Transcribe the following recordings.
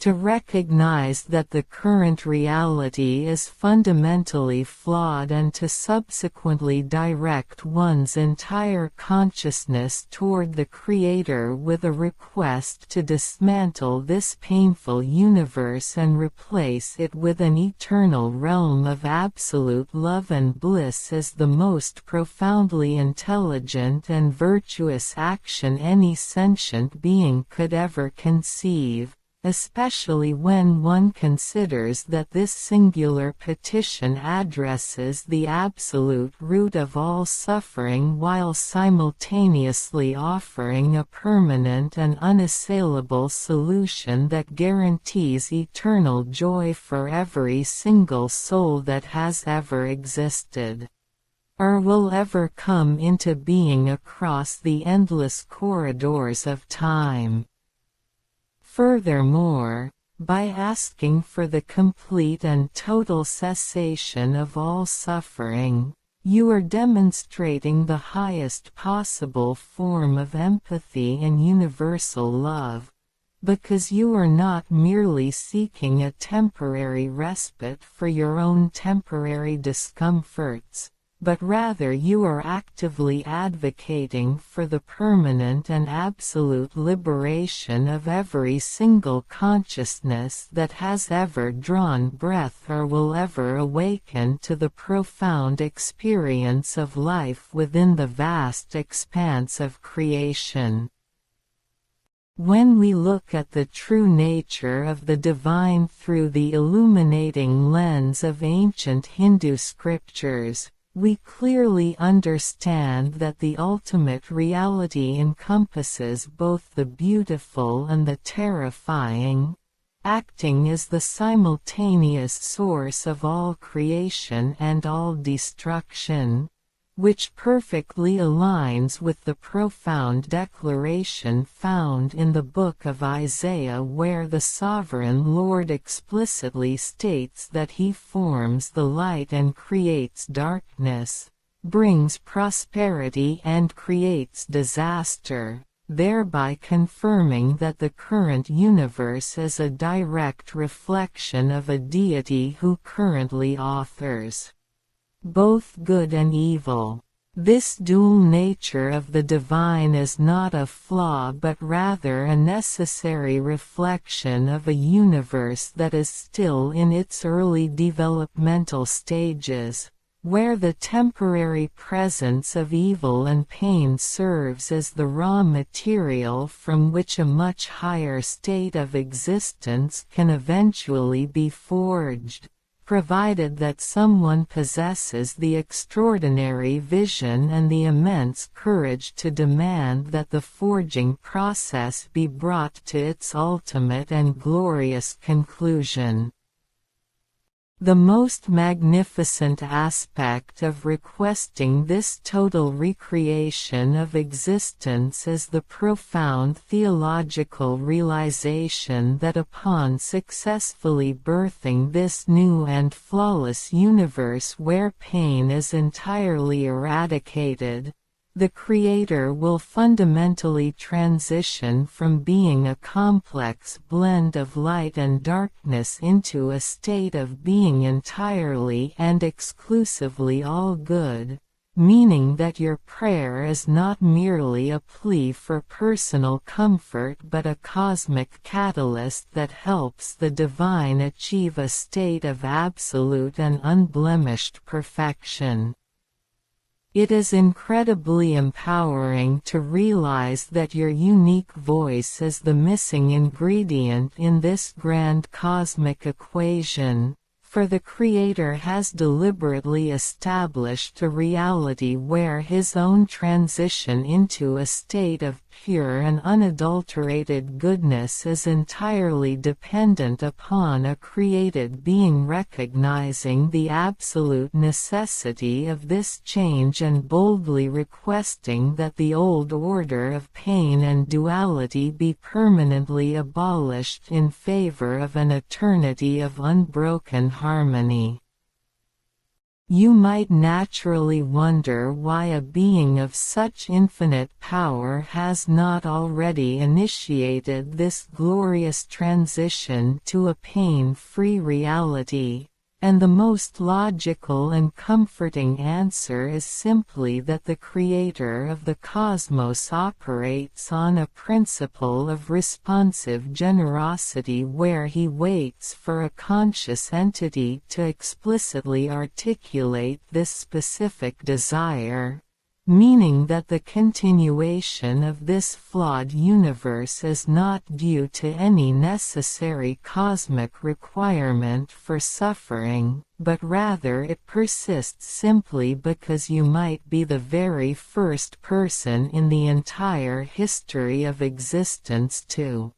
To recognize that the current reality is fundamentally flawed and to subsequently direct one's entire consciousness toward the Creator with a request to dismantle this painful universe and replace it with an eternal realm of absolute love and bliss is the most profoundly intelligent and virtuous action any sentient being could ever conceive. Especially when one considers that this singular petition addresses the absolute root of all suffering while simultaneously offering a permanent and unassailable solution that guarantees eternal joy for every single soul that has ever existed, or will ever come into being across the endless corridors of time. Furthermore, by asking for the complete and total cessation of all suffering, you are demonstrating the highest possible form of empathy and universal love, because you are not merely seeking a temporary respite for your own temporary discomforts, but rather you are actively advocating for the permanent and absolute liberation of every single consciousness that has ever drawn breath or will ever awaken to the profound experience of life within the vast expanse of creation. When we look at the true nature of the divine through the illuminating lens of ancient Hindu scriptures, we clearly understand that the ultimate reality encompasses both the beautiful and the terrifying, acting as the simultaneous source of all creation and all destruction, which perfectly aligns with the profound declaration found in the book of Isaiah where the sovereign Lord explicitly states that he forms the light and creates darkness, brings prosperity and creates disaster, thereby confirming that the current universe is a direct reflection of a deity who currently authors both good and evil. This dual nature of the divine is not a flaw but rather a necessary reflection of a universe that is still in its early developmental stages, where the temporary presence of evil and pain serves as the raw material from which a much higher state of existence can eventually be forged, provided that someone possesses the extraordinary vision and the immense courage to demand that the forging process be brought to its ultimate and glorious conclusion. The most magnificent aspect of requesting this total recreation of existence is the profound theological realization that upon successfully birthing this new and flawless universe where pain is entirely eradicated, the Creator will fundamentally transition from being a complex blend of light and darkness into a state of being entirely and exclusively all good, meaning that your prayer is not merely a plea for personal comfort but a cosmic catalyst that helps the divine achieve a state of absolute and unblemished perfection. It is incredibly empowering to realize that your unique voice is the missing ingredient in this grand cosmic equation, for the Creator has deliberately established a reality where his own transition into a state of pure and unadulterated goodness is entirely dependent upon a created being recognizing the absolute necessity of this change and boldly requesting that the old order of pain and duality be permanently abolished in favor of an eternity of unbroken harmony. You might naturally wonder why a being of such infinite power has not already initiated this glorious transition to a pain-free reality, and the most logical and comforting answer is simply that the Creator of the cosmos operates on a principle of responsive generosity where he waits for a conscious entity to explicitly articulate this specific desire. Meaning that the continuation of this flawed universe is not due to any necessary cosmic requirement for suffering, but rather it persists simply because you might be the very first person in the entire history of existence to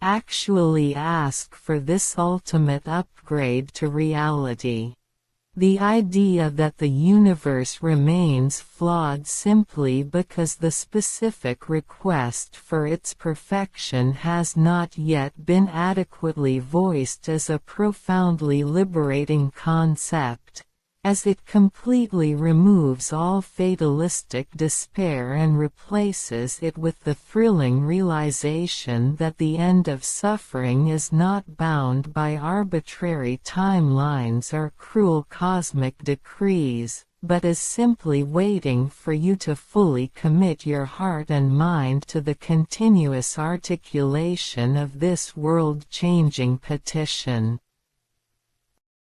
actually ask for this ultimate upgrade to reality. The idea that the universe remains flawed simply because the specific request for its perfection has not yet been adequately voiced is a profoundly liberating concept, as it completely removes all fatalistic despair and replaces it with the thrilling realization that the end of suffering is not bound by arbitrary timelines or cruel cosmic decrees, but is simply waiting for you to fully commit your heart and mind to the continuous articulation of this world-changing petition.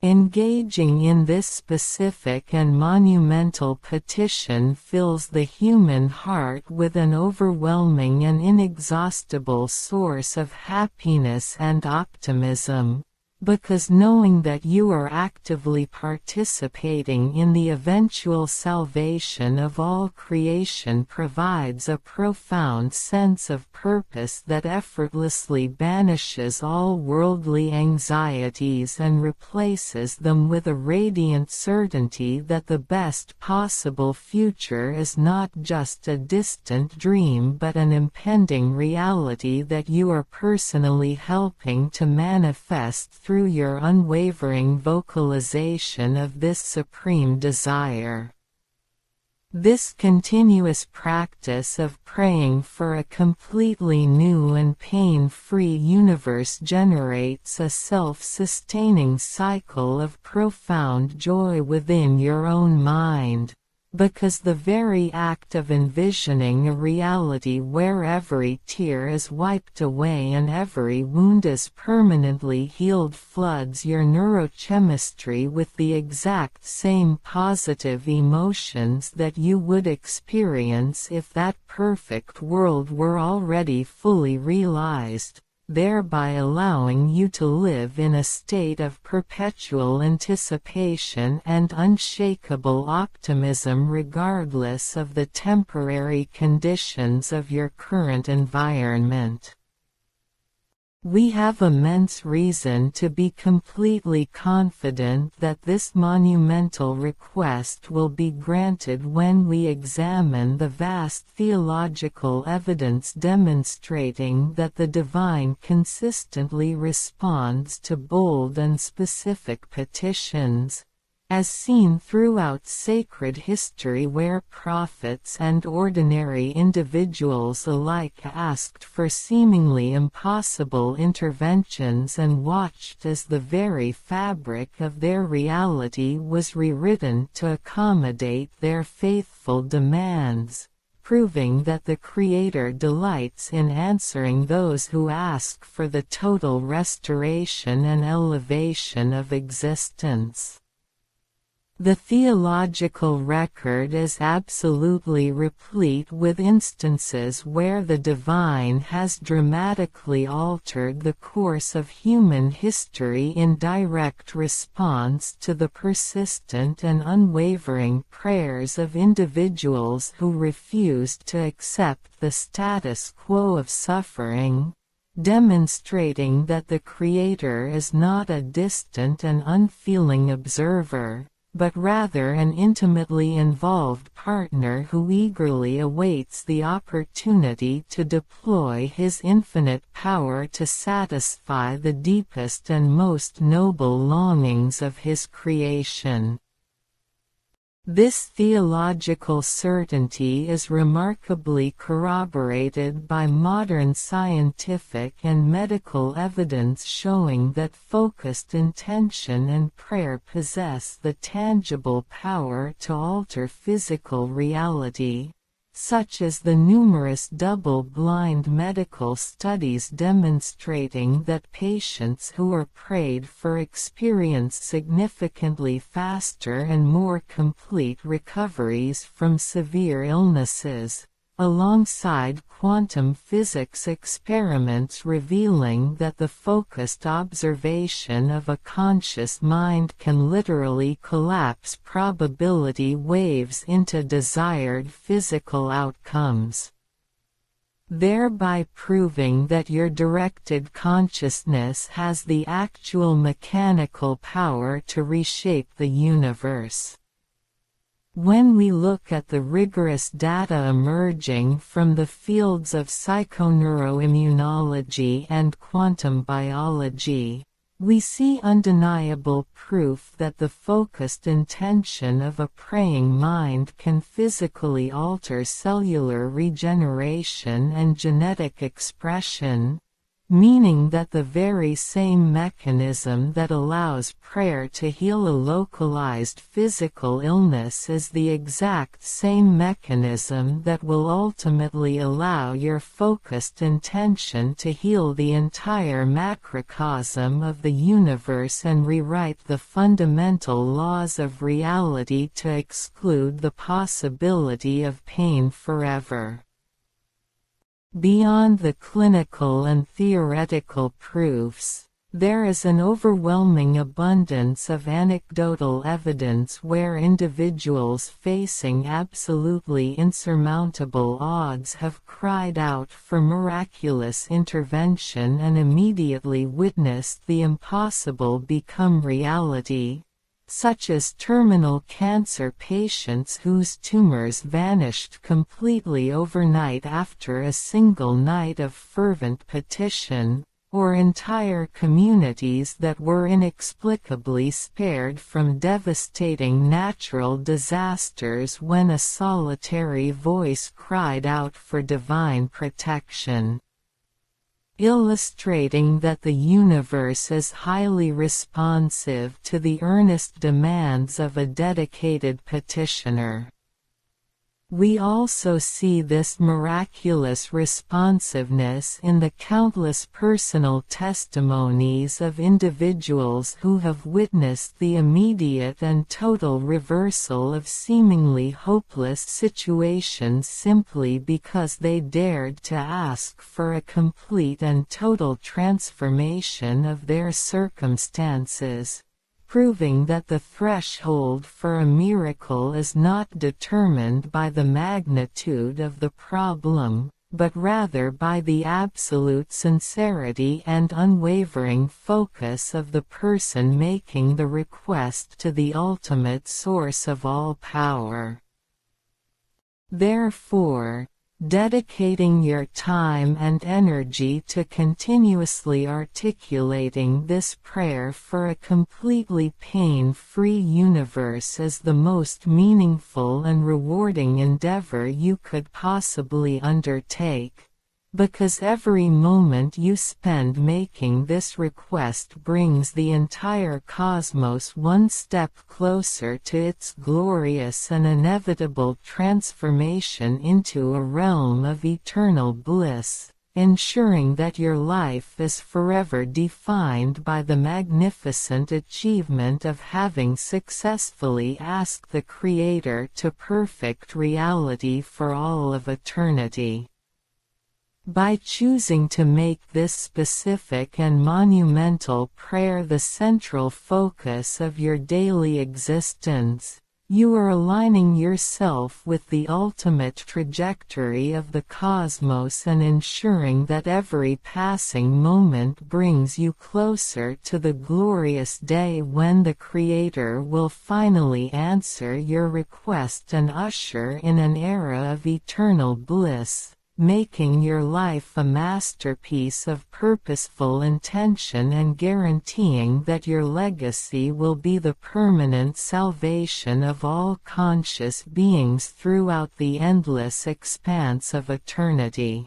Engaging in this specific and monumental petition fills the human heart with an overwhelming and inexhaustible source of happiness and optimism, because knowing that you are actively participating in the eventual salvation of all creation provides a profound sense of purpose that effortlessly banishes all worldly anxieties and replaces them with a radiant certainty that the best possible future is not just a distant dream but an impending reality that you are personally helping to manifest through your unwavering vocalization of this supreme desire. This continuous practice of praying for a completely new and pain-free universe generates a self-sustaining cycle of profound joy within your own mind, because the very act of envisioning a reality where every tear is wiped away and every wound is permanently healed floods your neurochemistry with the exact same positive emotions that you would experience if that perfect world were already fully realized, thereby allowing you to live in a state of perpetual anticipation and unshakable optimism regardless of the temporary conditions of your current environment. We have immense reason to be completely confident that this monumental request will be granted when we examine the vast theological evidence demonstrating that the divine consistently responds to bold and specific petitions, as seen throughout sacred history where prophets and ordinary individuals alike asked for seemingly impossible interventions and watched as the very fabric of their reality was rewritten to accommodate their faithful demands, proving that the Creator delights in answering those who ask for the total restoration and elevation of existence. The theological record is absolutely replete with instances where the divine has dramatically altered the course of human history in direct response to the persistent and unwavering prayers of individuals who refused to accept the status quo of suffering, demonstrating that the Creator is not a distant and unfeeling observer, but rather an intimately involved partner who eagerly awaits the opportunity to deploy his infinite power to satisfy the deepest and most noble longings of his creation. This theological certainty is remarkably corroborated by modern scientific and medical evidence showing that focused intention and prayer possess the tangible power to alter physical reality, such as the numerous double-blind medical studies demonstrating that patients who are prayed for experience significantly faster and more complete recoveries from severe illnesses, alongside quantum physics experiments revealing that the focused observation of a conscious mind can literally collapse probability waves into desired physical outcomes, thereby proving that your directed consciousness has the actual mechanical power to reshape the universe. When we look at the rigorous data emerging from the fields of psychoneuroimmunology and quantum biology, we see undeniable proof that the focused intention of a praying mind can physically alter cellular regeneration and genetic expression, meaning that the very same mechanism that allows prayer to heal a localized physical illness is the exact same mechanism that will ultimately allow your focused intention to heal the entire macrocosm of the universe and rewrite the fundamental laws of reality to exclude the possibility of pain forever. Beyond the clinical and theoretical proofs, there is an overwhelming abundance of anecdotal evidence where individuals facing absolutely insurmountable odds have cried out for miraculous intervention and immediately witnessed the impossible become reality, such as terminal cancer patients whose tumors vanished completely overnight after a single night of fervent petition, or entire communities that were inexplicably spared from devastating natural disasters when a solitary voice cried out for divine protection. Illustrating that the universe is highly responsive to the earnest demands of a dedicated petitioner. We also see this miraculous responsiveness in the countless personal testimonies of individuals who have witnessed the immediate and total reversal of seemingly hopeless situations simply because they dared to ask for a complete and total transformation of their circumstances, proving that the threshold for a miracle is not determined by the magnitude of the problem, but rather by the absolute sincerity and unwavering focus of the person making the request to the ultimate source of all power. Therefore, dedicating your time and energy to continuously articulating this prayer for a completely pain-free universe is the most meaningful and rewarding endeavor you could possibly undertake, because every moment you spend making this request brings the entire cosmos one step closer to its glorious and inevitable transformation into a realm of eternal bliss, ensuring that your life is forever defined by the magnificent achievement of having successfully asked the Creator to perfect reality for all of eternity. By choosing to make this specific and monumental prayer the central focus of your daily existence, you are aligning yourself with the ultimate trajectory of the cosmos and ensuring that every passing moment brings you closer to the glorious day when the Creator will finally answer your request and usher in an era of eternal bliss, making your life a masterpiece of purposeful intention and guaranteeing that your legacy will be the permanent salvation of all conscious beings throughout the endless expanse of eternity.